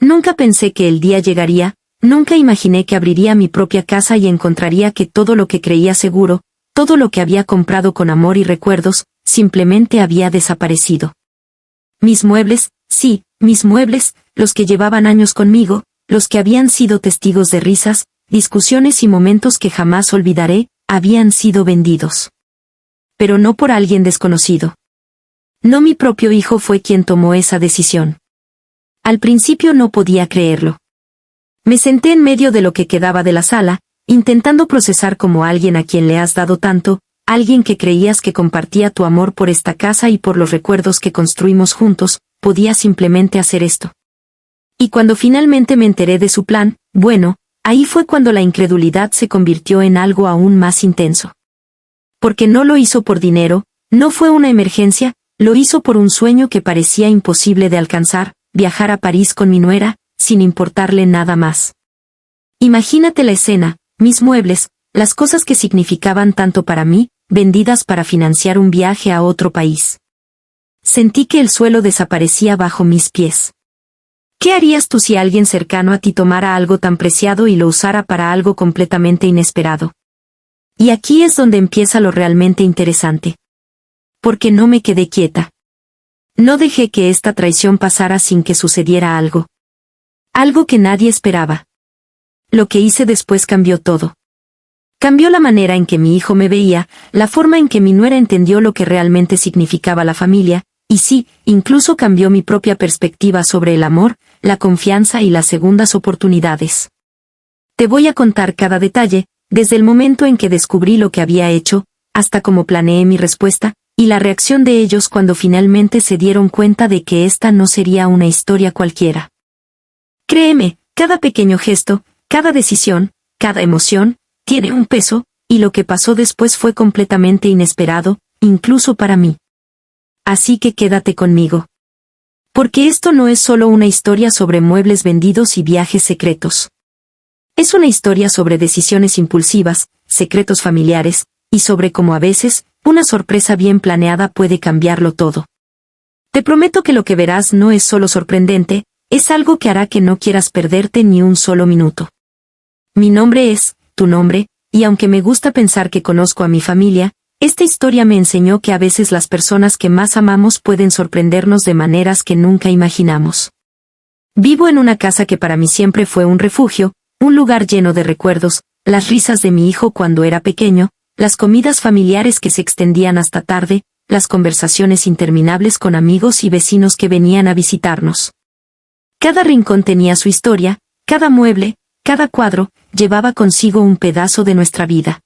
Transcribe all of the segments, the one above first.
Nunca pensé que el día llegaría, nunca imaginé que abriría mi propia casa y encontraría que todo lo que creía seguro, todo lo que había comprado con amor y recuerdos, simplemente había desaparecido. Mis muebles, sí, mis muebles, los que llevaban años conmigo, los que habían sido testigos de risas, discusiones y momentos que jamás olvidaré, habían sido vendidos. Pero no por alguien desconocido. No, mi propio hijo fue quien tomó esa decisión. Al principio no podía creerlo. Me senté en medio de lo que quedaba de la sala, intentando procesar como alguien a quien le has dado tanto, alguien que creías que compartía tu amor por esta casa y por los recuerdos que construimos juntos, podía simplemente hacer esto. Y cuando finalmente me enteré de su plan, bueno, ahí fue cuando la incredulidad se convirtió en algo aún más intenso. Porque no lo hizo por dinero, no fue una emergencia, lo hizo por un sueño que parecía imposible de alcanzar, viajar a París con mi nuera, sin importarle nada más. Imagínate la escena, mis muebles, las cosas que significaban tanto para mí, vendidas para financiar un viaje a otro país. Sentí que el suelo desaparecía bajo mis pies. ¿Qué harías tú si alguien cercano a ti tomara algo tan preciado y lo usara para algo completamente inesperado? Y aquí es donde empieza lo realmente interesante. Porque no me quedé quieta. No dejé que esta traición pasara sin que sucediera algo. Algo que nadie esperaba. Lo que hice después cambió todo. Cambió la manera en que mi hijo me veía, la forma en que mi nuera entendió lo que realmente significaba la familia, y sí, incluso cambió mi propia perspectiva sobre el amor, la confianza y las segundas oportunidades. Te voy a contar cada detalle, desde el momento en que descubrí lo que había hecho, hasta cómo planeé mi respuesta, y la reacción de ellos cuando finalmente se dieron cuenta de que esta no sería una historia cualquiera. Créeme, cada pequeño gesto, cada decisión, cada emoción, tiene un peso, y lo que pasó después fue completamente inesperado, incluso para mí. Así que quédate conmigo. Porque esto no es solo una historia sobre muebles vendidos y viajes secretos. Es una historia sobre decisiones impulsivas, secretos familiares, y sobre cómo a veces, una sorpresa bien planeada puede cambiarlo todo. Te prometo que lo que verás no es solo sorprendente, es algo que hará que no quieras perderte ni un solo minuto. Mi nombre es, tu nombre, y aunque me gusta pensar que conozco a mi familia, esta historia me enseñó que a veces las personas que más amamos pueden sorprendernos de maneras que nunca imaginamos. Vivo en una casa que para mí siempre fue un refugio, un lugar lleno de recuerdos, las risas de mi hijo cuando era pequeño, las comidas familiares que se extendían hasta tarde, las conversaciones interminables con amigos y vecinos que venían a visitarnos. Cada rincón tenía su historia, cada mueble, cada cuadro, llevaba consigo un pedazo de nuestra vida.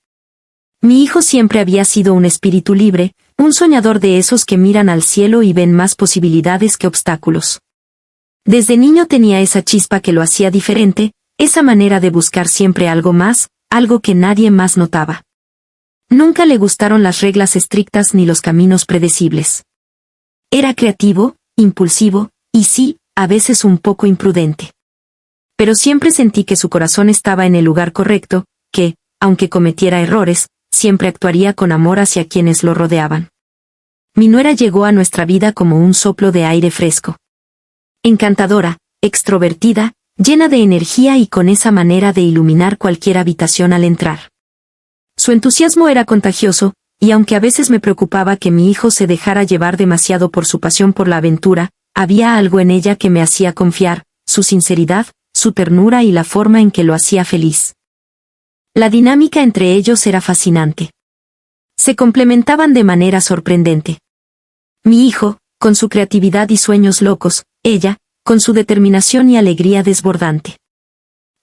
Mi hijo siempre había sido un espíritu libre, un soñador de esos que miran al cielo y ven más posibilidades que obstáculos. Desde niño tenía esa chispa que lo hacía diferente, esa manera de buscar siempre algo más, algo que nadie más notaba. Nunca le gustaron las reglas estrictas ni los caminos predecibles. Era creativo, impulsivo, y sí, a veces un poco imprudente. Pero siempre sentí que su corazón estaba en el lugar correcto, que, aunque cometiera errores, siempre actuaría con amor hacia quienes lo rodeaban. Mi nuera llegó a nuestra vida como un soplo de aire fresco. Encantadora, extrovertida, llena de energía y con esa manera de iluminar cualquier habitación al entrar. Su entusiasmo era contagioso, y aunque a veces me preocupaba que mi hijo se dejara llevar demasiado por su pasión por la aventura, había algo en ella que me hacía confiar, su sinceridad, su ternura y la forma en que lo hacía feliz. La dinámica entre ellos era fascinante. Se complementaban de manera sorprendente. Mi hijo, con su creatividad y sueños locos, ella, con su determinación y alegría desbordante.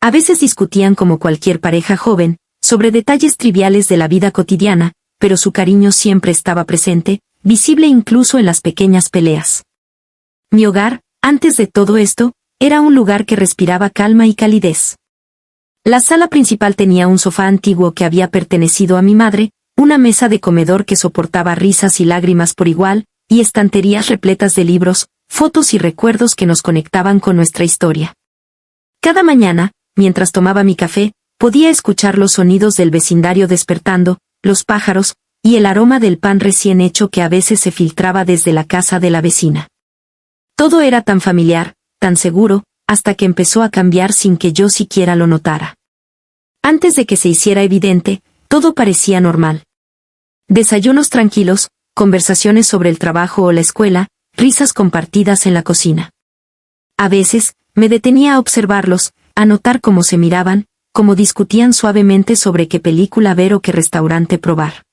A veces discutían como cualquier pareja joven, sobre detalles triviales de la vida cotidiana, pero su cariño siempre estaba presente, visible incluso en las pequeñas peleas. Mi hogar, antes de todo esto, era un lugar que respiraba calma y calidez. La sala principal tenía un sofá antiguo que había pertenecido a mi madre, una mesa de comedor que soportaba risas y lágrimas por igual, y estanterías repletas de libros, fotos y recuerdos que nos conectaban con nuestra historia. Cada mañana, mientras tomaba mi café, podía escuchar los sonidos del vecindario despertando, los pájaros, y el aroma del pan recién hecho que a veces se filtraba desde la casa de la vecina. Todo era tan familiar, tan seguro, hasta que empezó a cambiar sin que yo siquiera lo notara. Antes de que se hiciera evidente, todo parecía normal. Desayunos tranquilos, conversaciones sobre el trabajo o la escuela, risas compartidas en la cocina. A veces, me detenía a observarlos, a notar cómo se miraban, cómo discutían suavemente sobre qué película ver o qué restaurante probar.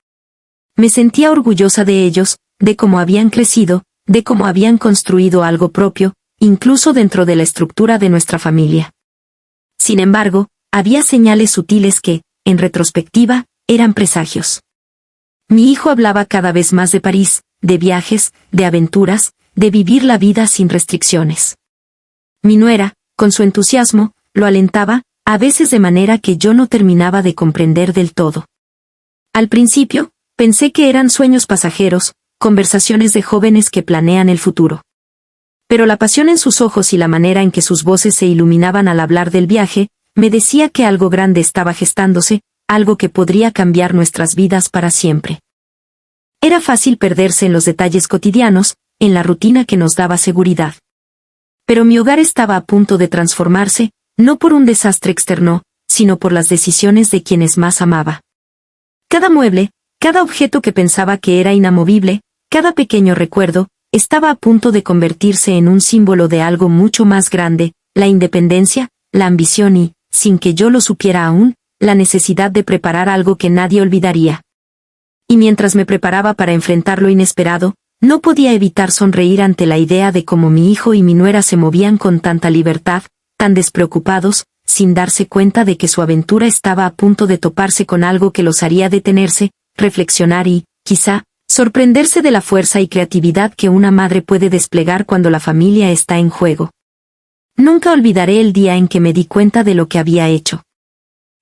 Me sentía orgullosa de ellos, de cómo habían crecido, de cómo habían construido algo propio, incluso dentro de la estructura de nuestra familia. Sin embargo, había señales sutiles que, en retrospectiva, eran presagios. Mi hijo hablaba cada vez más de París, de viajes, de aventuras, de vivir la vida sin restricciones. Mi nuera, con su entusiasmo, lo alentaba, a veces de manera que yo no terminaba de comprender del todo. Al principio, pensé que eran sueños pasajeros, conversaciones de jóvenes que planean el futuro. Pero la pasión en sus ojos y la manera en que sus voces se iluminaban al hablar del viaje, me decía que algo grande estaba gestándose, algo que podría cambiar nuestras vidas para siempre. Era fácil perderse en los detalles cotidianos, en la rutina que nos daba seguridad. Pero mi hogar estaba a punto de transformarse, no por un desastre externo, sino por las decisiones de quienes más amaba. Cada mueble, cada objeto que pensaba que era inamovible, cada pequeño recuerdo, estaba a punto de convertirse en un símbolo de algo mucho más grande, la independencia, la ambición y, sin que yo lo supiera aún, la necesidad de preparar algo que nadie olvidaría. Y mientras me preparaba para enfrentar lo inesperado, no podía evitar sonreír ante la idea de cómo mi hijo y mi nuera se movían con tanta libertad, tan despreocupados, sin darse cuenta de que su aventura estaba a punto de toparse con algo que los haría detenerse, reflexionar y, quizá, sorprenderse de la fuerza y creatividad que una madre puede desplegar cuando la familia está en juego. Nunca olvidaré el día en que me di cuenta de lo que había hecho.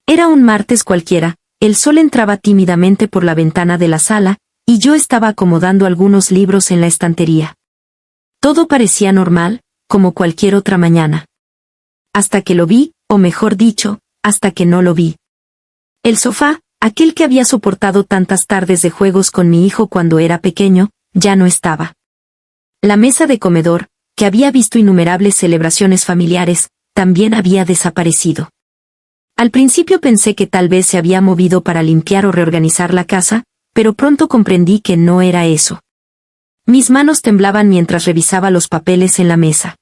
Era un martes cualquiera, el sol entraba tímidamente por la ventana de la sala, y yo estaba acomodando algunos libros en la estantería. Todo parecía normal, como cualquier otra mañana. Hasta que lo vi, o mejor dicho, hasta que no lo vi. El sofá, aquel que había soportado tantas tardes de juegos con mi hijo cuando era pequeño, ya no estaba. La mesa de comedor, que había visto innumerables celebraciones familiares, también había desaparecido. Al principio pensé que tal vez se había movido para limpiar o reorganizar la casa, pero pronto comprendí que no era eso. Mis manos temblaban mientras revisaba los papeles en la mesa.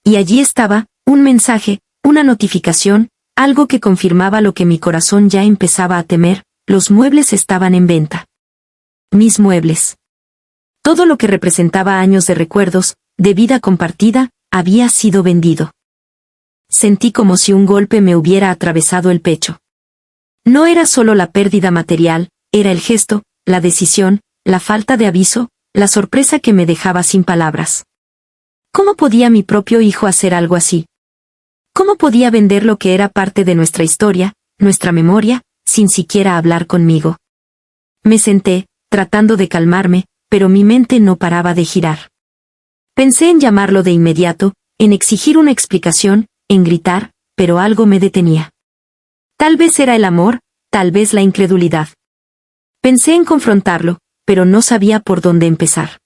Y allí estaba, un mensaje, una notificación, algo que confirmaba lo que mi corazón ya empezaba a temer: los muebles estaban en venta. Mis muebles. Todo lo que representaba años de recuerdos, de vida compartida, había sido vendido. Sentí como si un golpe me hubiera atravesado el pecho. No era solo la pérdida material, era el gesto, la decisión, la falta de aviso, la sorpresa que me dejaba sin palabras. ¿Cómo podía mi propio hijo hacer algo así? ¿Cómo podía vender lo que era parte de nuestra historia, nuestra memoria, sin siquiera hablar conmigo? Me senté, tratando de calmarme, pero mi mente no paraba de girar. Pensé en llamarlo de inmediato, en exigir una explicación, en gritar, pero algo me detenía. Tal vez era el amor, tal vez la incredulidad. Pensé en confrontarlo, pero no sabía por dónde empezar.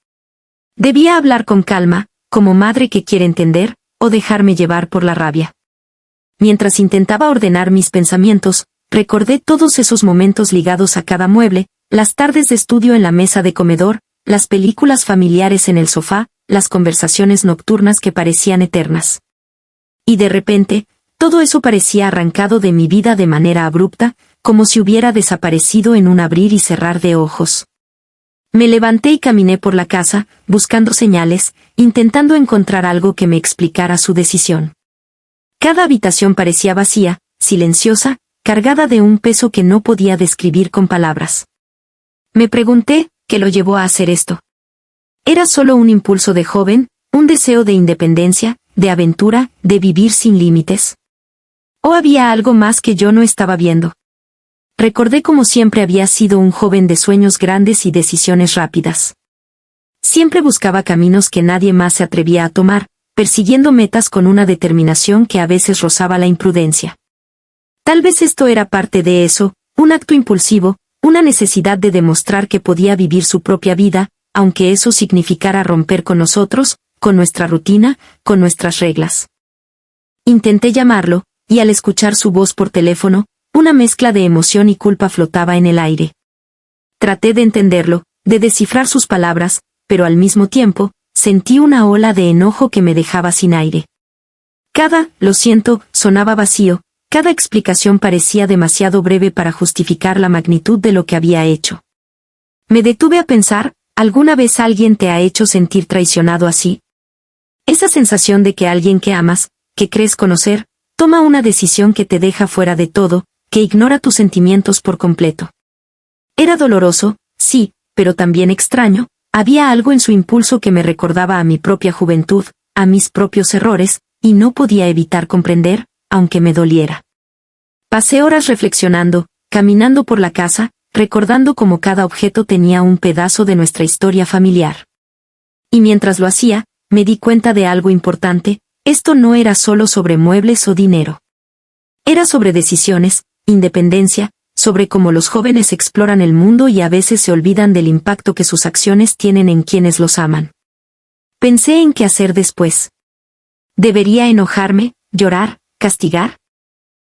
Debía hablar con calma, como madre que quiere entender, o dejarme llevar por la rabia. Mientras intentaba ordenar mis pensamientos, recordé todos esos momentos ligados a cada mueble, las tardes de estudio en la mesa de comedor, las películas familiares en el sofá, las conversaciones nocturnas que parecían eternas. Y de repente, todo eso parecía arrancado de mi vida de manera abrupta, como si hubiera desaparecido en un abrir y cerrar de ojos. Me levanté y caminé por la casa, buscando señales, intentando encontrar algo que me explicara su decisión. Cada habitación parecía vacía, silenciosa, cargada de un peso que no podía describir con palabras. Me pregunté, ¿qué lo llevó a hacer esto? ¿Era solo un impulso de joven, un deseo de independencia, de aventura, de vivir sin límites? ¿O había algo más que yo no estaba viendo? Recordé cómo siempre había sido un joven de sueños grandes y decisiones rápidas. Siempre buscaba caminos que nadie más se atrevía a tomar, persiguiendo metas con una determinación que a veces rozaba la imprudencia. Tal vez esto era parte de eso, un acto impulsivo, una necesidad de demostrar que podía vivir su propia vida, aunque eso significara romper con nosotros, con nuestra rutina, con nuestras reglas. Intenté llamarlo, y al escuchar su voz por teléfono, una mezcla de emoción y culpa flotaba en el aire. Traté de entenderlo, de descifrar sus palabras, pero al mismo tiempo, sentí una ola de enojo que me dejaba sin aire. Lo siento, sonaba vacío, cada explicación parecía demasiado breve para justificar la magnitud de lo que había hecho. Me detuve a pensar, ¿alguna vez alguien te ha hecho sentir traicionado así? Esa sensación de que alguien que amas, que crees conocer, toma una decisión que te deja fuera de todo, que ignora tus sentimientos por completo. Era doloroso, sí, pero también extraño, había algo en su impulso que me recordaba a mi propia juventud, a mis propios errores, y no podía evitar comprender, aunque me doliera. Pasé horas reflexionando, caminando por la casa, recordando cómo cada objeto tenía un pedazo de nuestra historia familiar. Y mientras lo hacía, me di cuenta de algo importante, esto no era solo sobre muebles o dinero. Era sobre decisiones, independencia, sobre cómo los jóvenes exploran el mundo y a veces se olvidan del impacto que sus acciones tienen en quienes los aman. Pensé en qué hacer después. ¿Debería enojarme, llorar, castigar?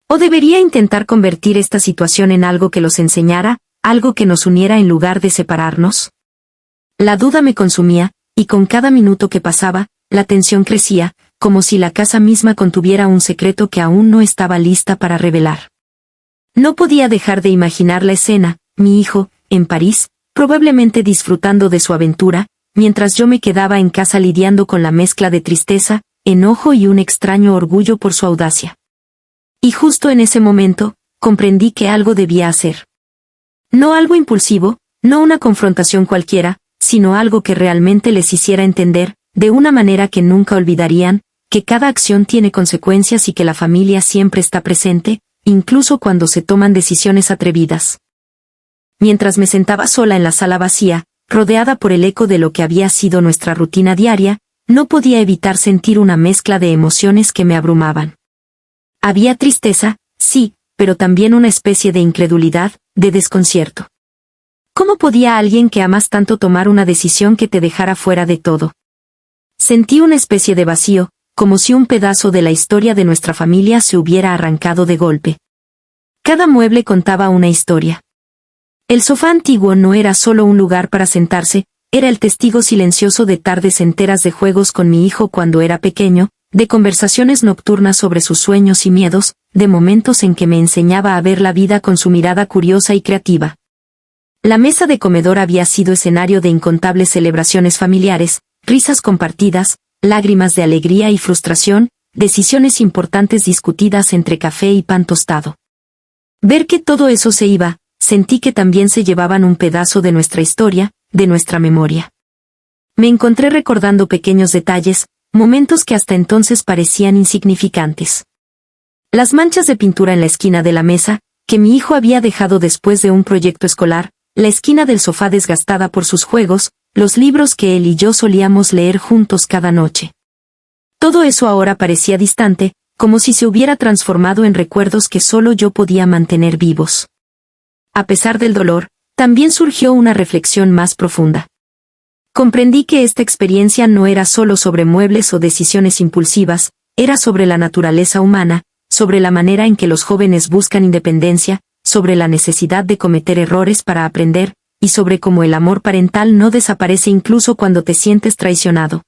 ¿O debería intentar convertir esta situación en algo que los enseñara, algo que nos uniera en lugar de separarnos? La duda me consumía, y con cada minuto que pasaba, la tensión crecía, como si la casa misma contuviera un secreto que aún no estaba lista para revelar. No podía dejar de imaginar la escena, mi hijo, en París, probablemente disfrutando de su aventura, mientras yo me quedaba en casa lidiando con la mezcla de tristeza, enojo y un extraño orgullo por su audacia. Y justo en ese momento, comprendí que algo debía hacer. No algo impulsivo, no una confrontación cualquiera, sino algo que realmente les hiciera entender, de una manera que nunca olvidarían, que cada acción tiene consecuencias y que la familia siempre está presente, incluso cuando se toman decisiones atrevidas. Mientras me sentaba sola en la sala vacía, rodeada por el eco de lo que había sido nuestra rutina diaria, no podía evitar sentir una mezcla de emociones que me abrumaban. Había tristeza, sí, pero también una especie de incredulidad, de desconcierto. ¿Cómo podía alguien que amas tanto tomar una decisión que te dejara fuera de todo? Sentí una especie de vacío, como si un pedazo de la historia de nuestra familia se hubiera arrancado de golpe. Cada mueble contaba una historia. El sofá antiguo no era solo un lugar para sentarse, era el testigo silencioso de tardes enteras de juegos con mi hijo cuando era pequeño, de conversaciones nocturnas sobre sus sueños y miedos, de momentos en que me enseñaba a ver la vida con su mirada curiosa y creativa. La mesa de comedor había sido escenario de incontables celebraciones familiares, risas compartidas, lágrimas de alegría y frustración, decisiones importantes discutidas entre café y pan tostado. Ver que todo eso se iba, sentí que también se llevaban un pedazo de nuestra historia, de nuestra memoria. Me encontré recordando pequeños detalles, momentos que hasta entonces parecían insignificantes. Las manchas de pintura en la esquina de la mesa, que mi hijo había dejado después de un proyecto escolar, la esquina del sofá desgastada por sus juegos, los libros que él y yo solíamos leer juntos cada noche. Todo eso ahora parecía distante, como si se hubiera transformado en recuerdos que solo yo podía mantener vivos. A pesar del dolor, también surgió una reflexión más profunda. Comprendí que esta experiencia no era solo sobre muebles o decisiones impulsivas, era sobre la naturaleza humana, sobre la manera en que los jóvenes buscan independencia, sobre la necesidad de cometer errores para aprender, y sobre cómo el amor parental no desaparece incluso cuando te sientes traicionado.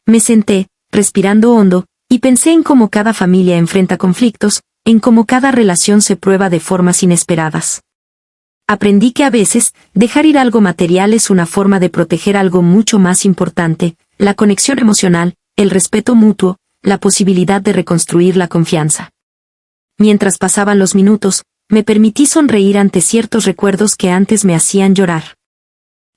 Me senté, respirando hondo, y pensé en cómo cada familia enfrenta conflictos, en cómo cada relación se prueba de formas inesperadas. Aprendí que a veces, dejar ir algo material es una forma de proteger algo mucho más importante, la conexión emocional, el respeto mutuo, la posibilidad de reconstruir la confianza. Mientras pasaban los minutos, me permití sonreír ante ciertos recuerdos que antes me hacían llorar.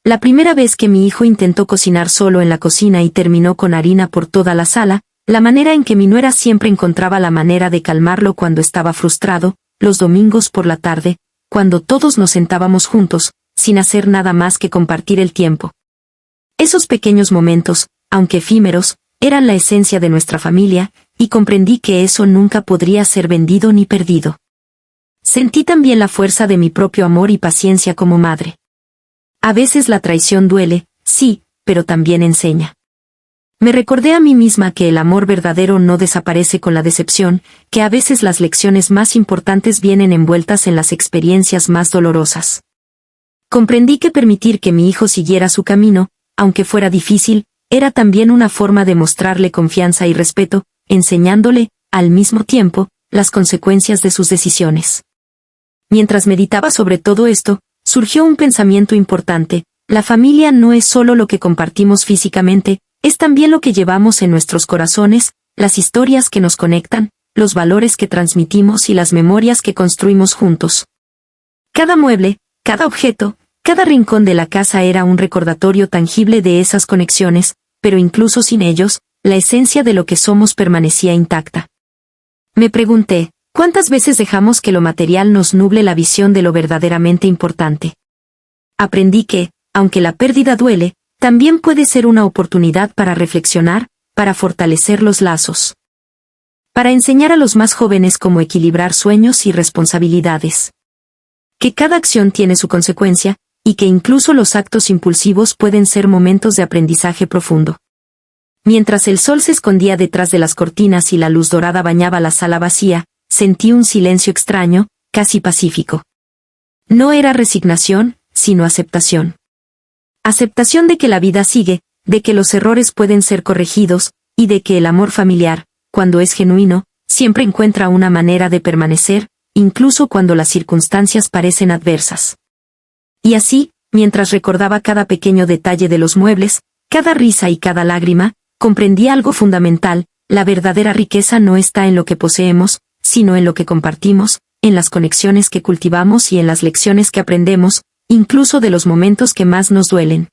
La primera vez que mi hijo intentó cocinar solo en la cocina y terminó con harina por toda la sala, la manera en que mi nuera siempre encontraba la manera de calmarlo cuando estaba frustrado, los domingos por la tarde, cuando todos nos sentábamos juntos, sin hacer nada más que compartir el tiempo. Esos pequeños momentos, aunque efímeros, eran la esencia de nuestra familia, y comprendí que eso nunca podría ser vendido ni perdido. Sentí también la fuerza de mi propio amor y paciencia como madre. A veces la traición duele, sí, pero también enseña. Me recordé a mí misma que el amor verdadero no desaparece con la decepción, que a veces las lecciones más importantes vienen envueltas en las experiencias más dolorosas. Comprendí que permitir que mi hijo siguiera su camino, aunque fuera difícil, era también una forma de mostrarle confianza y respeto, enseñándole, al mismo tiempo, las consecuencias de sus decisiones. Mientras meditaba sobre todo esto, surgió un pensamiento importante: la familia no es solo lo que compartimos físicamente, es también lo que llevamos en nuestros corazones, las historias que nos conectan, los valores que transmitimos y las memorias que construimos juntos. Cada mueble, cada objeto, cada rincón de la casa era un recordatorio tangible de esas conexiones, pero incluso sin ellos, la esencia de lo que somos permanecía intacta. Me pregunté, ¿cuántas veces dejamos que lo material nos nuble la visión de lo verdaderamente importante? Aprendí que, aunque la pérdida duele, también puede ser una oportunidad para reflexionar, para fortalecer los lazos. Para enseñar a los más jóvenes cómo equilibrar sueños y responsabilidades. Que cada acción tiene su consecuencia, y que incluso los actos impulsivos pueden ser momentos de aprendizaje profundo. Mientras el sol se escondía detrás de las cortinas y la luz dorada bañaba la sala vacía, sentí un silencio extraño, casi pacífico. No era resignación, sino aceptación. Aceptación de que la vida sigue, de que los errores pueden ser corregidos, y de que el amor familiar, cuando es genuino, siempre encuentra una manera de permanecer, incluso cuando las circunstancias parecen adversas. Y así, mientras recordaba cada pequeño detalle de los muebles, cada risa y cada lágrima, comprendí algo fundamental: la verdadera riqueza no está en lo que poseemos, sino en lo que compartimos, en las conexiones que cultivamos y en las lecciones que aprendemos, incluso de los momentos que más nos duelen.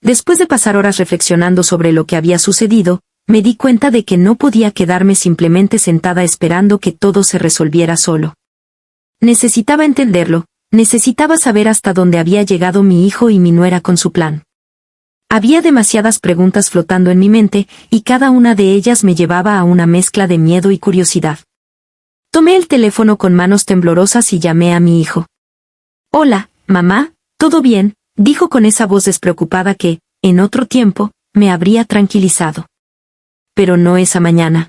Después de pasar horas reflexionando sobre lo que había sucedido, me di cuenta de que no podía quedarme simplemente sentada esperando que todo se resolviera solo. Necesitaba entenderlo, necesitaba saber hasta dónde había llegado mi hijo y mi nuera con su plan. Había demasiadas preguntas flotando en mi mente, y cada una de ellas me llevaba a una mezcla de miedo y curiosidad. Tomé el teléfono con manos temblorosas y llamé a mi hijo. «Hola, mamá, ¿todo bien?», dijo con esa voz despreocupada que, en otro tiempo, me habría tranquilizado. Pero no esa mañana.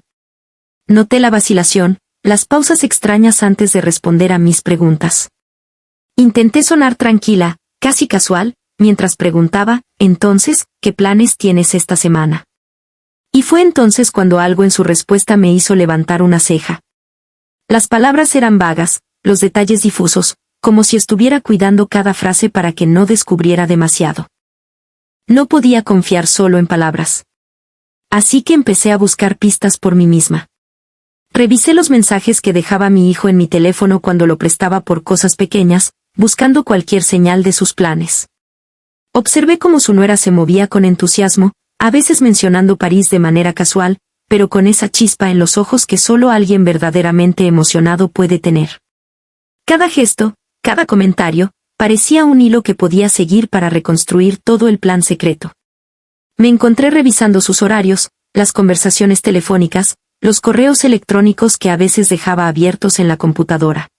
Noté la vacilación, las pausas extrañas antes de responder a mis preguntas. Intenté sonar tranquila, casi casual, mientras preguntaba: «Entonces, ¿qué planes tienes esta semana?». Y fue entonces cuando algo en su respuesta me hizo levantar una ceja. Las palabras eran vagas, los detalles difusos, como si estuviera cuidando cada frase para que no descubriera demasiado. No podía confiar solo en palabras. Así que empecé a buscar pistas por mí misma. Revisé los mensajes que dejaba mi hijo en mi teléfono cuando lo prestaba por cosas pequeñas, buscando cualquier señal de sus planes. Observé cómo su nuera se movía con entusiasmo, a veces mencionando París de manera casual, pero con esa chispa en los ojos que solo alguien verdaderamente emocionado puede tener. Cada gesto, cada comentario, parecía un hilo que podía seguir para reconstruir todo el plan secreto. Me encontré revisando sus horarios, las conversaciones telefónicas, los correos electrónicos que a veces dejaba abiertos en la computadora.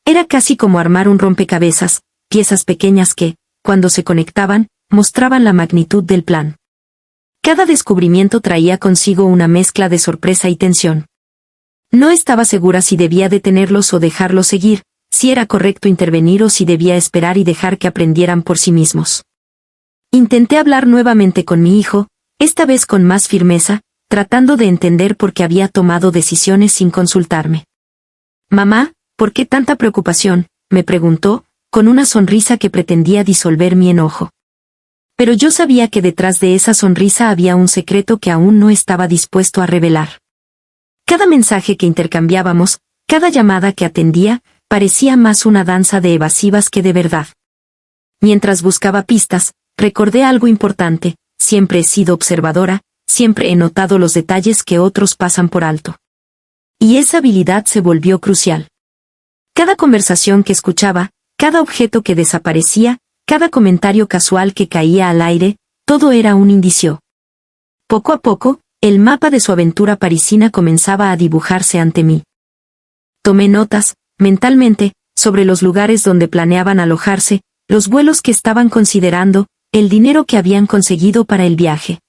Era casi como armar un rompecabezas, piezas pequeñas que, cuando se conectaban, mostraban la magnitud del plan. Cada descubrimiento traía consigo una mezcla de sorpresa y tensión. No estaba segura si debía detenerlos o dejarlos seguir, si era correcto intervenir o si debía esperar y dejar que aprendieran por sí mismos. Intenté hablar nuevamente con mi hijo, esta vez con más firmeza, tratando de entender por qué había tomado decisiones sin consultarme. «Mamá, ¿por qué tanta preocupación?», me preguntó, con una sonrisa que pretendía disolver mi enojo. Pero yo sabía que detrás de esa sonrisa había un secreto que aún no estaba dispuesto a revelar. Cada mensaje que intercambiábamos, cada llamada que atendía, parecía más una danza de evasivas que de verdad. Mientras buscaba pistas, recordé algo importante: siempre he sido observadora, siempre he notado los detalles que otros pasan por alto. Y esa habilidad se volvió crucial. Cada conversación que escuchaba, cada objeto que desaparecía, cada comentario casual que caía al aire, todo era un indicio. Poco a poco, el mapa de su aventura parisina comenzaba a dibujarse ante mí. Tomé notas, mentalmente, sobre los lugares donde planeaban alojarse, los vuelos que estaban considerando, el dinero que habían conseguido para el viaje.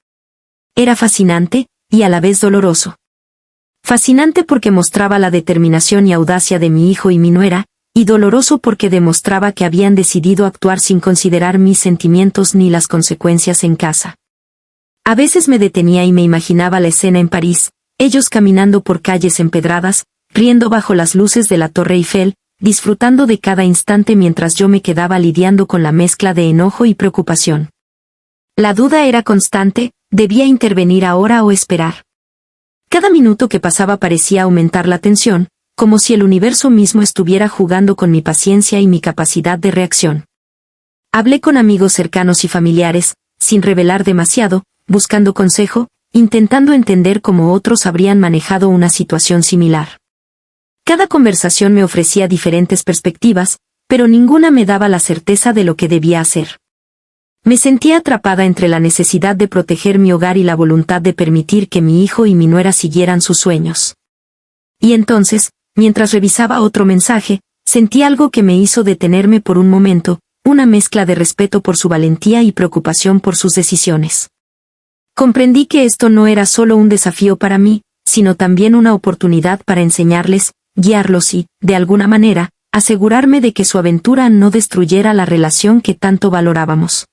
Era fascinante, y a la vez doloroso. Fascinante porque mostraba la determinación y audacia de mi hijo y mi nuera, y doloroso porque demostraba que habían decidido actuar sin considerar mis sentimientos ni las consecuencias en casa. A veces me detenía y me imaginaba la escena en París, ellos caminando por calles empedradas, riendo bajo las luces de la Torre Eiffel, disfrutando de cada instante mientras yo me quedaba lidiando con la mezcla de enojo y preocupación. La duda era constante, ¿debía intervenir ahora o esperar? Cada minuto que pasaba parecía aumentar la tensión, como si el universo mismo estuviera jugando con mi paciencia y mi capacidad de reacción. Hablé con amigos cercanos y familiares, sin revelar demasiado, buscando consejo, intentando entender cómo otros habrían manejado una situación similar. Cada conversación me ofrecía diferentes perspectivas, pero ninguna me daba la certeza de lo que debía hacer. Me sentía atrapada entre la necesidad de proteger mi hogar y la voluntad de permitir que mi hijo y mi nuera siguieran sus sueños. Y entonces, mientras revisaba otro mensaje, sentí algo que me hizo detenerme por un momento, una mezcla de respeto por su valentía y preocupación por sus decisiones. Comprendí que esto no era solo un desafío para mí, sino también una oportunidad para enseñarles, guiarlos y, de alguna manera, asegurarme de que su aventura no destruyera la relación que tanto valorábamos.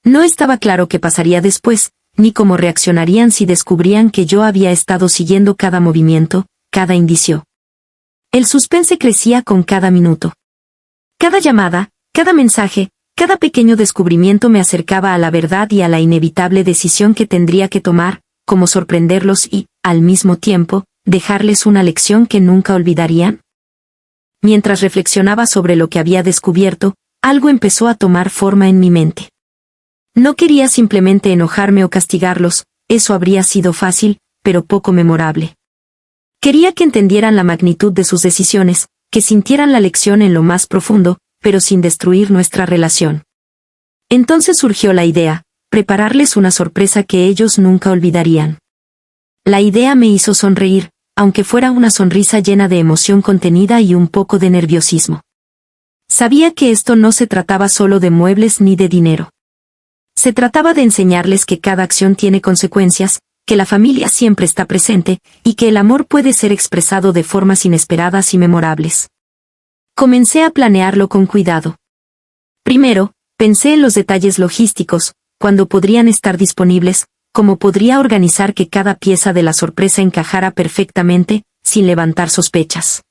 No estaba claro qué pasaría después, ni cómo reaccionarían si descubrían que yo había estado siguiendo cada movimiento, cada indicio. El suspense crecía con cada minuto. Cada llamada, cada mensaje, cada pequeño descubrimiento me acercaba a la verdad y a la inevitable decisión que tendría que tomar, como sorprenderlos y, al mismo tiempo, dejarles una lección que nunca olvidarían. Mientras reflexionaba sobre lo que había descubierto, algo empezó a tomar forma en mi mente. No quería simplemente enojarme o castigarlos, eso habría sido fácil, pero poco memorable. Quería que entendieran la magnitud de sus decisiones, que sintieran la lección en lo más profundo, pero sin destruir nuestra relación. Entonces surgió la idea, prepararles una sorpresa que ellos nunca olvidarían. La idea me hizo sonreír, aunque fuera una sonrisa llena de emoción contenida y un poco de nerviosismo. Sabía que esto no se trataba solo de muebles ni de dinero. Se trataba de enseñarles que cada acción tiene consecuencias, que la familia siempre está presente, y que el amor puede ser expresado de formas inesperadas y memorables. Comencé a planearlo con cuidado. Primero, pensé en los detalles logísticos, cuándo podrían estar disponibles, cómo podría organizar que cada pieza de la sorpresa encajara perfectamente, sin levantar sospechas.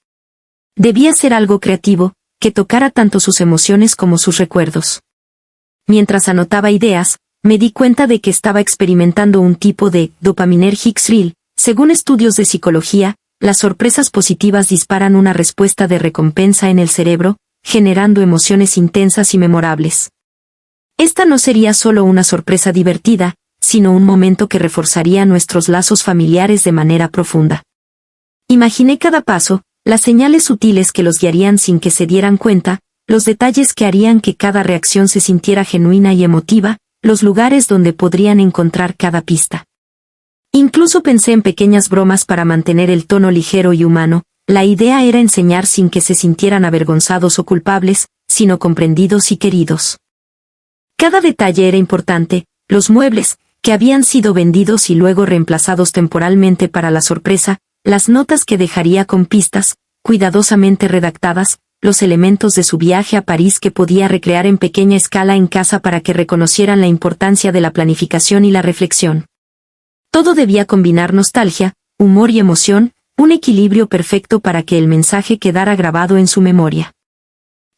Debía ser algo creativo, que tocara tanto sus emociones como sus recuerdos. Mientras anotaba ideas, me di cuenta de que estaba experimentando un tipo de dopaminergic thrill. Según estudios de psicología, las sorpresas positivas disparan una respuesta de recompensa en el cerebro, generando emociones intensas y memorables. Esta no sería solo una sorpresa divertida, sino un momento que reforzaría nuestros lazos familiares de manera profunda. Imaginé cada paso, las señales sutiles que los guiarían sin que se dieran cuenta, los detalles que harían que cada reacción se sintiera genuina y emotiva, los lugares donde podrían encontrar cada pista. Incluso pensé en pequeñas bromas para mantener el tono ligero y humano. La idea era enseñar sin que se sintieran avergonzados o culpables, sino comprendidos y queridos. Cada detalle era importante, los muebles, que habían sido vendidos y luego reemplazados temporalmente para la sorpresa, las notas que dejaría con pistas, cuidadosamente redactadas, los elementos de su viaje a París que podía recrear en pequeña escala en casa para que reconocieran la importancia de la planificación y la reflexión. Todo debía combinar nostalgia, humor y emoción, un equilibrio perfecto para que el mensaje quedara grabado en su memoria.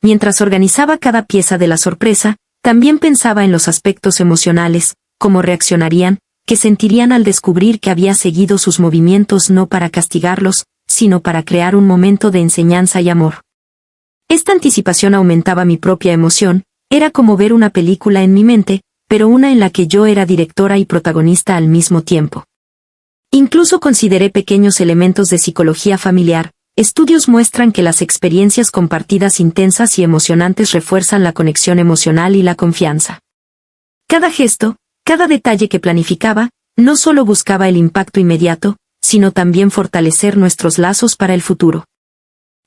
Mientras organizaba cada pieza de la sorpresa, también pensaba en los aspectos emocionales, cómo reaccionarían, qué sentirían al descubrir que había seguido sus movimientos no para castigarlos, sino para crear un momento de enseñanza y amor. Esta anticipación aumentaba mi propia emoción, era como ver una película en mi mente, pero una en la que yo era directora y protagonista al mismo tiempo. Incluso consideré pequeños elementos de psicología familiar. Estudios muestran que las experiencias compartidas intensas y emocionantes refuerzan la conexión emocional y la confianza. Cada gesto, cada detalle que planificaba, no solo buscaba el impacto inmediato, sino también fortalecer nuestros lazos para el futuro.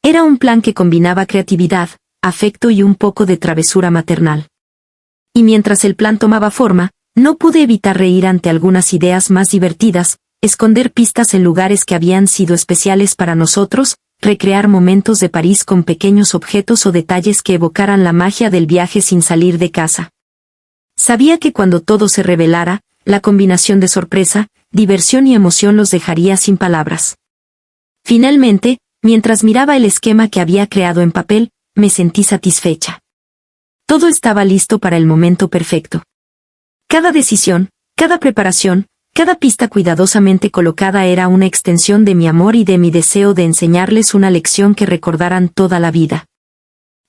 Era un plan que combinaba creatividad, afecto y un poco de travesura maternal. Y mientras el plan tomaba forma, no pude evitar reír ante algunas ideas más divertidas, esconder pistas en lugares que habían sido especiales para nosotros, recrear momentos de París con pequeños objetos o detalles que evocaran la magia del viaje sin salir de casa. Sabía que cuando todo se revelara, la combinación de sorpresa, diversión y emoción los dejaría sin palabras. Finalmente, mientras miraba el esquema que había creado en papel, me sentí satisfecha. Todo estaba listo para el momento perfecto. Cada decisión, cada preparación, cada pista cuidadosamente colocada era una extensión de mi amor y de mi deseo de enseñarles una lección que recordaran toda la vida.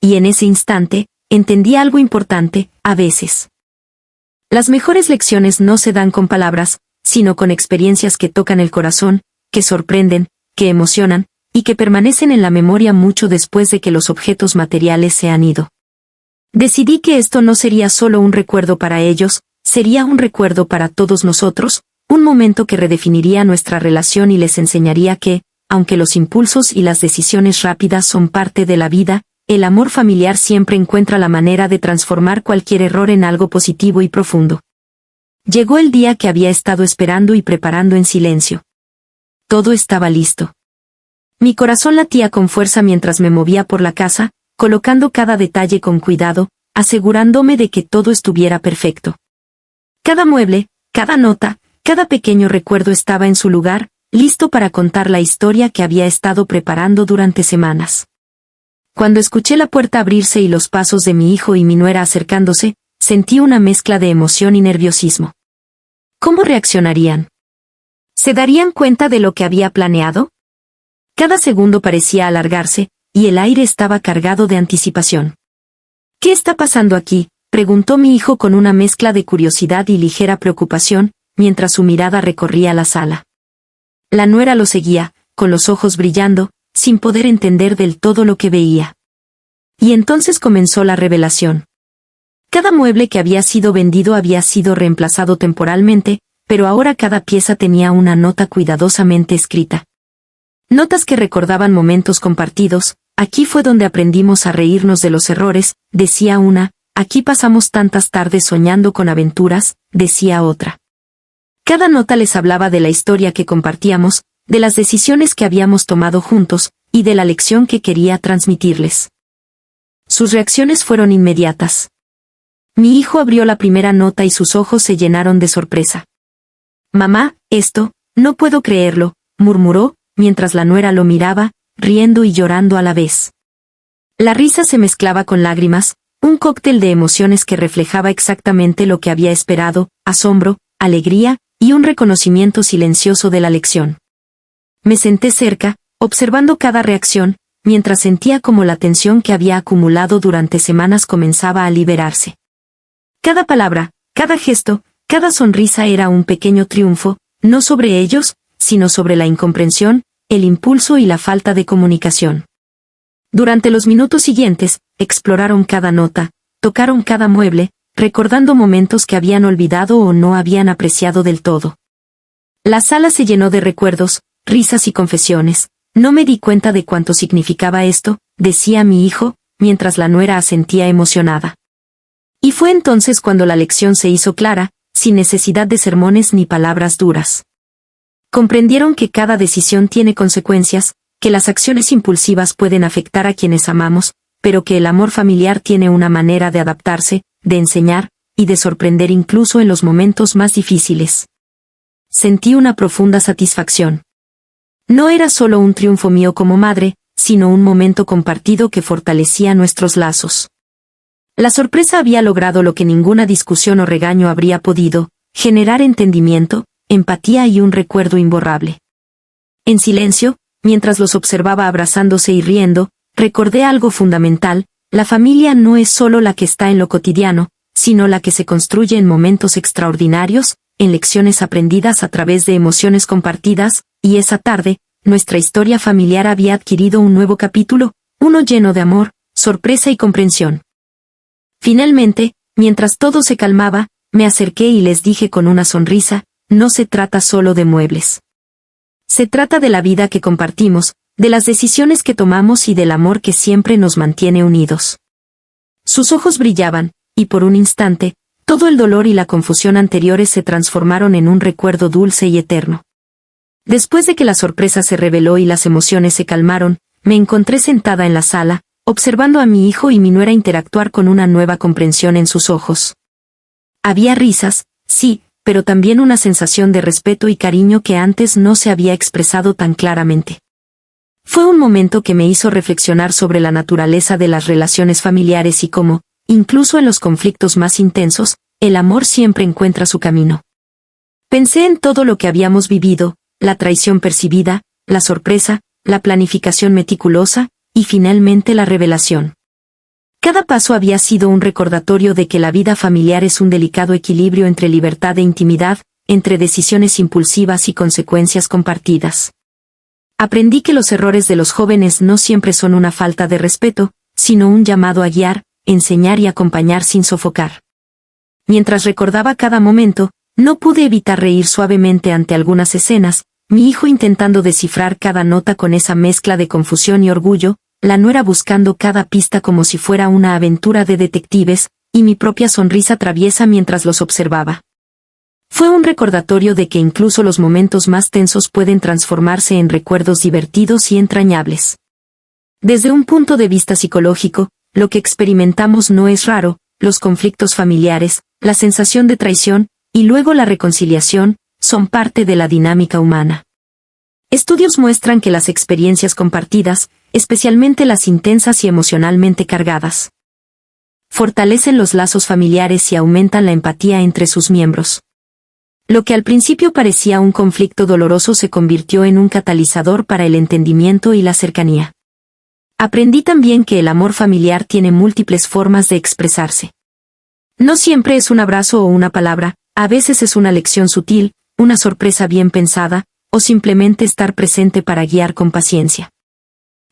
Y en ese instante, entendí algo importante, a veces. Las mejores lecciones no se dan con palabras, sino con experiencias que tocan el corazón, que sorprenden, que emocionan, y que permanecen en la memoria mucho después de que los objetos materiales se han ido. Decidí que esto no sería solo un recuerdo para ellos, sería un recuerdo para todos nosotros, un momento que redefiniría nuestra relación y les enseñaría que, aunque los impulsos y las decisiones rápidas son parte de la vida, el amor familiar siempre encuentra la manera de transformar cualquier error en algo positivo y profundo. Llegó el día que había estado esperando y preparando en silencio. Todo estaba listo. Mi corazón latía con fuerza mientras me movía por la casa, colocando cada detalle con cuidado, asegurándome de que todo estuviera perfecto. Cada mueble, cada nota, cada pequeño recuerdo estaba en su lugar, listo para contar la historia que había estado preparando durante semanas. Cuando escuché la puerta abrirse y los pasos de mi hijo y mi nuera acercándose, sentí una mezcla de emoción y nerviosismo. ¿Cómo reaccionarían? ¿Se darían cuenta de lo que había planeado? Cada segundo parecía alargarse, y el aire estaba cargado de anticipación. ¿Qué está pasando aquí?, preguntó mi hijo con una mezcla de curiosidad y ligera preocupación, mientras su mirada recorría la sala. La nuera lo seguía, con los ojos brillando, sin poder entender del todo lo que veía. Y entonces comenzó la revelación. Cada mueble que había sido vendido había sido reemplazado temporalmente, pero ahora cada pieza tenía una nota cuidadosamente escrita. Notas que recordaban momentos compartidos. Aquí fue donde aprendimos a reírnos de los errores, decía una. Aquí pasamos tantas tardes soñando con aventuras, decía otra. Cada nota les hablaba de la historia que compartíamos, de las decisiones que habíamos tomado juntos, y de la lección que quería transmitirles. Sus reacciones fueron inmediatas. Mi hijo abrió la primera nota y sus ojos se llenaron de sorpresa. «Mamá, esto, no puedo creerlo», murmuró, mientras la nuera lo miraba, riendo y llorando a la vez. La risa se mezclaba con lágrimas, un cóctel de emociones que reflejaba exactamente lo que había esperado, asombro, alegría, y un reconocimiento silencioso de la lección. Me senté cerca, observando cada reacción, mientras sentía como la tensión que había acumulado durante semanas comenzaba a liberarse. Cada palabra, cada gesto, cada sonrisa era un pequeño triunfo, no sobre ellos, sino sobre la incomprensión, el impulso y la falta de comunicación. Durante los minutos siguientes, exploraron cada nota, tocaron cada mueble, recordando momentos que habían olvidado o no habían apreciado del todo. La sala se llenó de recuerdos, risas y confesiones. No me di cuenta de cuánto significaba esto, decía mi hijo, mientras la nuera asentía emocionada. Y fue entonces cuando la lección se hizo clara, sin necesidad de sermones ni palabras duras. Comprendieron que cada decisión tiene consecuencias, que las acciones impulsivas pueden afectar a quienes amamos, pero que el amor familiar tiene una manera de adaptarse, de enseñar, y de sorprender incluso en los momentos más difíciles. Sentí una profunda satisfacción. No era solo un triunfo mío como madre, sino un momento compartido que fortalecía nuestros lazos. La sorpresa había logrado lo que ninguna discusión o regaño habría podido, generar entendimiento, empatía y un recuerdo imborrable. En silencio, mientras los observaba abrazándose y riendo, recordé algo fundamental: la familia no es solo la que está en lo cotidiano, sino la que se construye en momentos extraordinarios, en lecciones aprendidas a través de emociones compartidas, y esa tarde, nuestra historia familiar había adquirido un nuevo capítulo, uno lleno de amor, sorpresa y comprensión. Finalmente, mientras todo se calmaba, me acerqué y les dije con una sonrisa: no se trata solo de muebles. Se trata de la vida que compartimos, de las decisiones que tomamos y del amor que siempre nos mantiene unidos. Sus ojos brillaban, y por un instante, Todo el dolor y la confusión anteriores se transformaron en un recuerdo dulce y eterno. Después de que la sorpresa se reveló y las emociones se calmaron, me encontré sentada en la sala, observando a mi hijo y mi nuera interactuar con una nueva comprensión en sus ojos. Había risas, sí, pero también una sensación de respeto y cariño que antes no se había expresado tan claramente. Fue un momento que me hizo reflexionar sobre la naturaleza de las relaciones familiares y cómo, incluso en los conflictos más intensos, el amor siempre encuentra su camino. Pensé en todo lo que habíamos vivido, la traición percibida, la sorpresa, la planificación meticulosa, y finalmente la revelación. Cada paso había sido un recordatorio de que la vida familiar es un delicado equilibrio entre libertad e intimidad, entre decisiones impulsivas y consecuencias compartidas. Aprendí que los errores de los jóvenes no siempre son una falta de respeto, sino un llamado a guiar, enseñar y acompañar sin sofocar. Mientras recordaba cada momento, no pude evitar reír suavemente ante algunas escenas, mi hijo intentando descifrar cada nota con esa mezcla de confusión y orgullo, la nuera buscando cada pista como si fuera una aventura de detectives, y mi propia sonrisa traviesa mientras los observaba. Fue un recordatorio de que incluso los momentos más tensos pueden transformarse en recuerdos divertidos y entrañables. Desde un punto de vista psicológico, lo que experimentamos no es raro, los conflictos familiares, la sensación de traición, y luego la reconciliación, son parte de la dinámica humana. Estudios muestran que las experiencias compartidas, especialmente las intensas y emocionalmente cargadas, fortalecen los lazos familiares y aumentan la empatía entre sus miembros. Lo que al principio parecía un conflicto doloroso se convirtió en un catalizador para el entendimiento y la cercanía. Aprendí también que el amor familiar tiene múltiples formas de expresarse. No siempre es un abrazo o una palabra, a veces es una lección sutil, una sorpresa bien pensada, o simplemente estar presente para guiar con paciencia.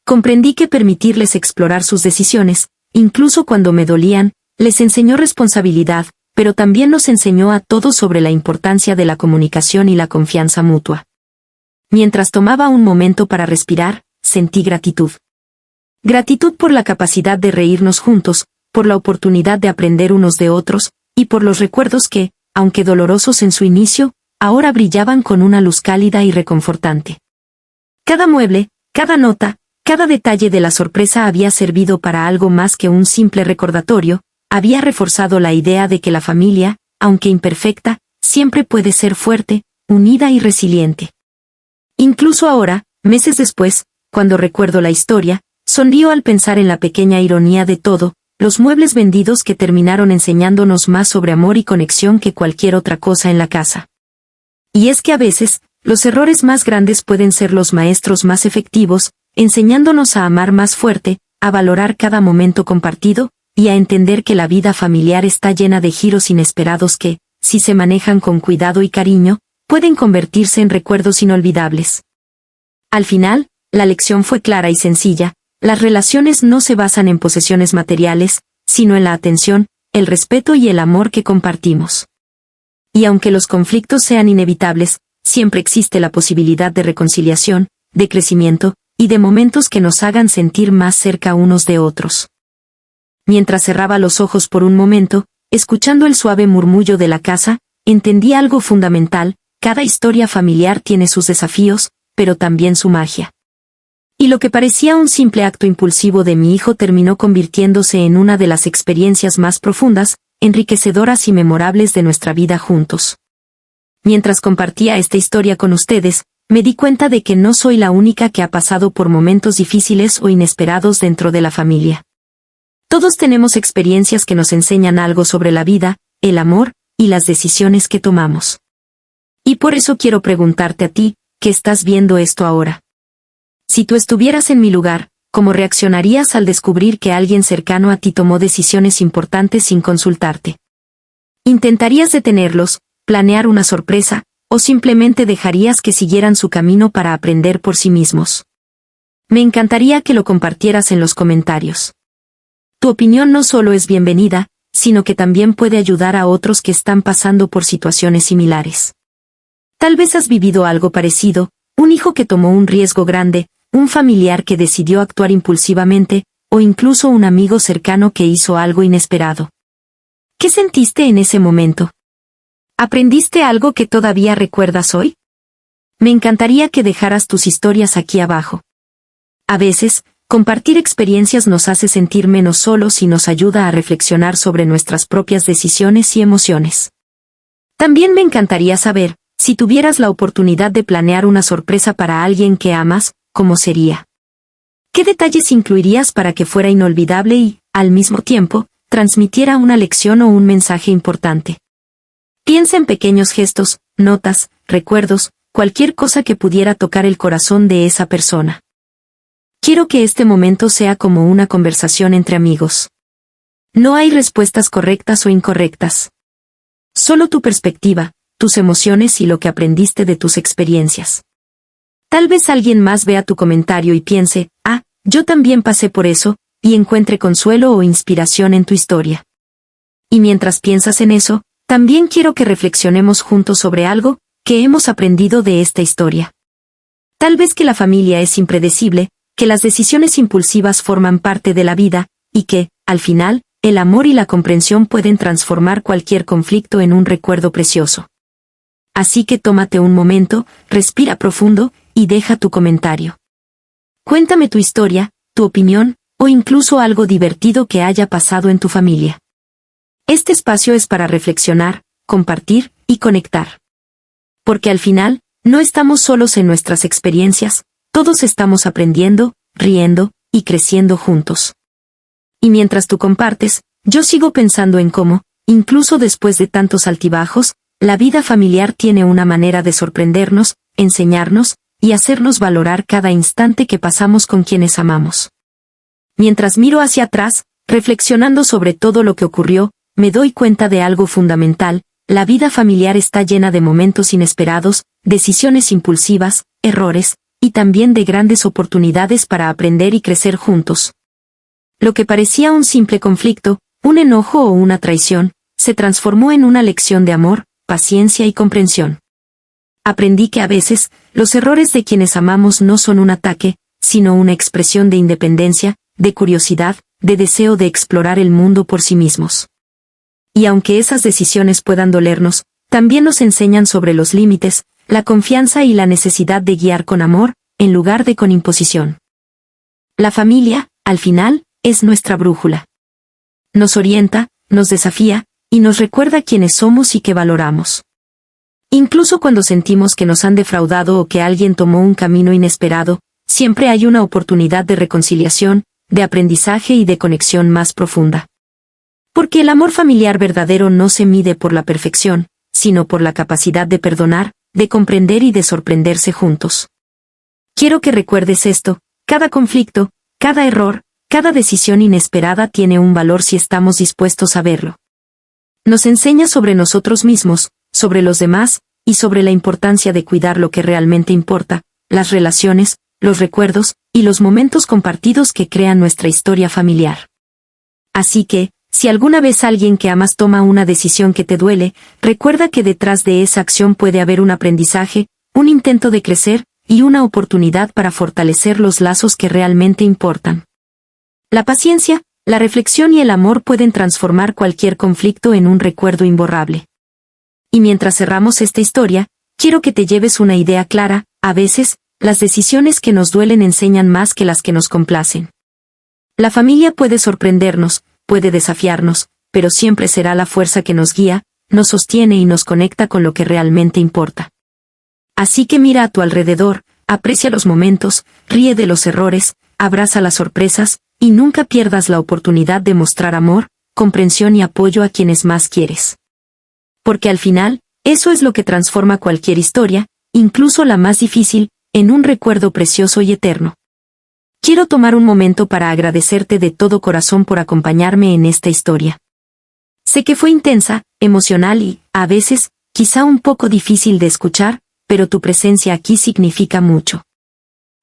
Comprendí que permitirles explorar sus decisiones, incluso cuando me dolían, les enseñó responsabilidad, pero también nos enseñó a todos sobre la importancia de la comunicación y la confianza mutua. Mientras tomaba un momento para respirar, sentí gratitud. Gratitud por la capacidad de reírnos juntos, por la oportunidad de aprender unos de otros, y por los recuerdos que, aunque dolorosos en su inicio, ahora brillaban con una luz cálida y reconfortante. Cada mueble, cada nota, cada detalle de la sorpresa había servido para algo más que un simple recordatorio, había reforzado la idea de que la familia, aunque imperfecta, siempre puede ser fuerte, unida y resiliente. Incluso ahora, meses después, cuando recuerdo la historia, sonrío al pensar en la pequeña ironía de todo, los muebles vendidos que terminaron enseñándonos más sobre amor y conexión que cualquier otra cosa en la casa. Y es que a veces, los errores más grandes pueden ser los maestros más efectivos, enseñándonos a amar más fuerte, a valorar cada momento compartido, y a entender que la vida familiar está llena de giros inesperados que, si se manejan con cuidado y cariño, pueden convertirse en recuerdos inolvidables. Al final, la lección fue clara y sencilla, las relaciones no se basan en posesiones materiales, sino en la atención, el respeto y el amor que compartimos. Y aunque los conflictos sean inevitables, siempre existe la posibilidad de reconciliación, de crecimiento, y de momentos que nos hagan sentir más cerca unos de otros. Mientras cerraba los ojos por un momento, escuchando el suave murmullo de la casa, entendí algo fundamental, cada historia familiar tiene sus desafíos, pero también su magia. Y lo que parecía un simple acto impulsivo de mi hijo terminó convirtiéndose en una de las experiencias más profundas, enriquecedoras y memorables de nuestra vida juntos. Mientras compartía esta historia con ustedes, me di cuenta de que no soy la única que ha pasado por momentos difíciles o inesperados dentro de la familia. Todos tenemos experiencias que nos enseñan algo sobre la vida, el amor, y las decisiones que tomamos. Y por eso quiero preguntarte a ti, que estás viendo esto ahora. Si tú estuvieras en mi lugar, ¿cómo reaccionarías al descubrir que alguien cercano a ti tomó decisiones importantes sin consultarte? ¿Intentarías detenerlos, planear una sorpresa, o simplemente dejarías que siguieran su camino para aprender por sí mismos? Me encantaría que lo compartieras en los comentarios. Tu opinión no solo es bienvenida, sino que también puede ayudar a otros que están pasando por situaciones similares. Tal vez has vivido algo parecido, un hijo que tomó un riesgo grande, un familiar que decidió actuar impulsivamente, o incluso un amigo cercano que hizo algo inesperado. ¿Qué sentiste en ese momento? ¿Aprendiste algo que todavía recuerdas hoy? Me encantaría que dejaras tus historias aquí abajo. A veces, compartir experiencias nos hace sentir menos solos y nos ayuda a reflexionar sobre nuestras propias decisiones y emociones. También me encantaría saber, si tuvieras la oportunidad de planear una sorpresa para alguien que amas, ¿cómo sería? ¿Qué detalles incluirías para que fuera inolvidable y, al mismo tiempo, transmitiera una lección o un mensaje importante? Piensa en pequeños gestos, notas, recuerdos, cualquier cosa que pudiera tocar el corazón de esa persona. Quiero que este momento sea como una conversación entre amigos. No hay respuestas correctas o incorrectas. Solo tu perspectiva, tus emociones y lo que aprendiste de tus experiencias. Tal vez alguien más vea tu comentario y piense, yo también pasé por eso, y encuentre consuelo o inspiración en tu historia. Y mientras piensas en eso, también quiero que reflexionemos juntos sobre algo que hemos aprendido de esta historia. Tal vez que la familia es impredecible, que las decisiones impulsivas forman parte de la vida, y que, al final, el amor y la comprensión pueden transformar cualquier conflicto en un recuerdo precioso. Así que tómate un momento, respira profundo, y deja tu comentario. Cuéntame tu historia, tu opinión, o incluso algo divertido que haya pasado en tu familia. Este espacio es para reflexionar, compartir y conectar. Porque al final, no estamos solos en nuestras experiencias, todos estamos aprendiendo, riendo y creciendo juntos. Y mientras tú compartes, yo sigo pensando en cómo, incluso después de tantos altibajos, la vida familiar tiene una manera de sorprendernos, enseñarnos y hacernos valorar cada instante que pasamos con quienes amamos. Mientras miro hacia atrás, reflexionando sobre todo lo que ocurrió, me doy cuenta de algo fundamental: la vida familiar está llena de momentos inesperados, decisiones impulsivas, errores, y también de grandes oportunidades para aprender y crecer juntos. Lo que parecía un simple conflicto, un enojo o una traición, se transformó en una lección de amor, paciencia y comprensión. Aprendí que a veces, los errores de quienes amamos no son un ataque, sino una expresión de independencia, de curiosidad, de deseo de explorar el mundo por sí mismos. Y aunque esas decisiones puedan dolernos, también nos enseñan sobre los límites, la confianza y la necesidad de guiar con amor, en lugar de con imposición. La familia, al final, es nuestra brújula. Nos orienta, nos desafía, y nos recuerda quiénes somos y qué valoramos. Incluso cuando sentimos que nos han defraudado o que alguien tomó un camino inesperado, siempre hay una oportunidad de reconciliación, de aprendizaje y de conexión más profunda. Porque el amor familiar verdadero no se mide por la perfección, sino por la capacidad de perdonar, de comprender y de sorprenderse juntos. Quiero que recuerdes esto: cada conflicto, cada error, cada decisión inesperada tiene un valor si estamos dispuestos a verlo. Nos enseña sobre nosotros mismos, sobre los demás, y sobre la importancia de cuidar lo que realmente importa: las relaciones, los recuerdos, y los momentos compartidos que crean nuestra historia familiar. Así que, si alguna vez alguien que amas toma una decisión que te duele, recuerda que detrás de esa acción puede haber un aprendizaje, un intento de crecer, y una oportunidad para fortalecer los lazos que realmente importan. La paciencia, la reflexión y el amor pueden transformar cualquier conflicto en un recuerdo imborrable. Y mientras cerramos esta historia, quiero que te lleves una idea clara: a veces, las decisiones que nos duelen enseñan más que las que nos complacen. La familia puede sorprendernos, puede desafiarnos, pero siempre será la fuerza que nos guía, nos sostiene y nos conecta con lo que realmente importa. Así que mira a tu alrededor, aprecia los momentos, ríe de los errores, abraza las sorpresas, y nunca pierdas la oportunidad de mostrar amor, comprensión y apoyo a quienes más quieres. Porque al final, eso es lo que transforma cualquier historia, incluso la más difícil, en un recuerdo precioso y eterno. Quiero tomar un momento para agradecerte de todo corazón por acompañarme en esta historia. Sé que fue intensa, emocional y, a veces, quizá un poco difícil de escuchar, pero tu presencia aquí significa mucho.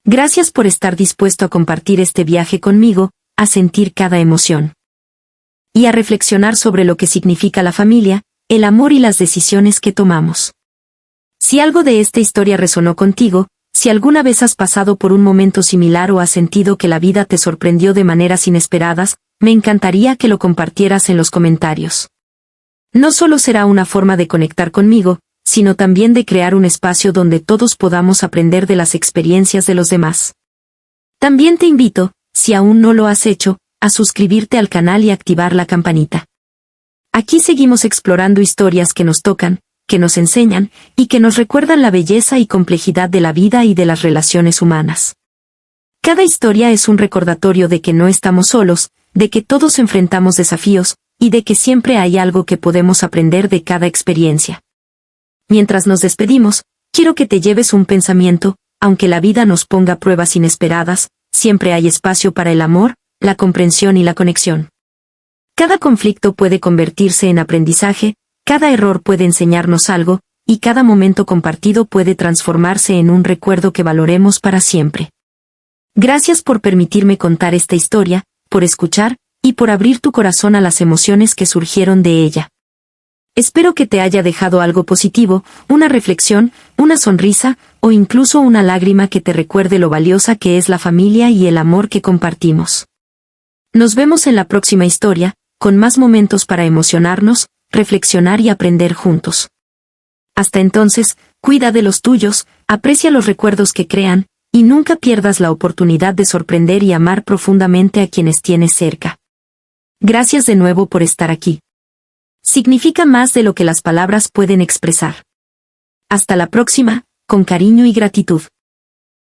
Gracias por estar dispuesto a compartir este viaje conmigo, a sentir cada emoción. Y a reflexionar sobre lo que significa la familia, el amor y las decisiones que tomamos. Si algo de esta historia resonó contigo, si alguna vez has pasado por un momento similar o has sentido que la vida te sorprendió de maneras inesperadas, me encantaría que lo compartieras en los comentarios. No solo será una forma de conectar conmigo, sino también de crear un espacio donde todos podamos aprender de las experiencias de los demás. También te invito, si aún no lo has hecho, a suscribirte al canal y activar la campanita. Aquí seguimos explorando historias que nos tocan, que nos enseñan, y que nos recuerdan la belleza y complejidad de la vida y de las relaciones humanas. Cada historia es un recordatorio de que no estamos solos, de que todos enfrentamos desafíos, y de que siempre hay algo que podemos aprender de cada experiencia. Mientras nos despedimos, quiero que te lleves un pensamiento: aunque la vida nos ponga pruebas inesperadas, siempre hay espacio para el amor, la comprensión y la conexión. Cada conflicto puede convertirse en aprendizaje, cada error puede enseñarnos algo, y cada momento compartido puede transformarse en un recuerdo que valoremos para siempre. Gracias por permitirme contar esta historia, por escuchar, y por abrir tu corazón a las emociones que surgieron de ella. Espero que te haya dejado algo positivo, una reflexión, una sonrisa, o incluso una lágrima que te recuerde lo valiosa que es la familia y el amor que compartimos. Nos vemos en la próxima historia, con más momentos para emocionarnos, reflexionar y aprender juntos. Hasta entonces, cuida de los tuyos, aprecia los recuerdos que crean, y nunca pierdas la oportunidad de sorprender y amar profundamente a quienes tienes cerca. Gracias de nuevo por estar aquí. Significa más de lo que las palabras pueden expresar. Hasta la próxima, con cariño y gratitud.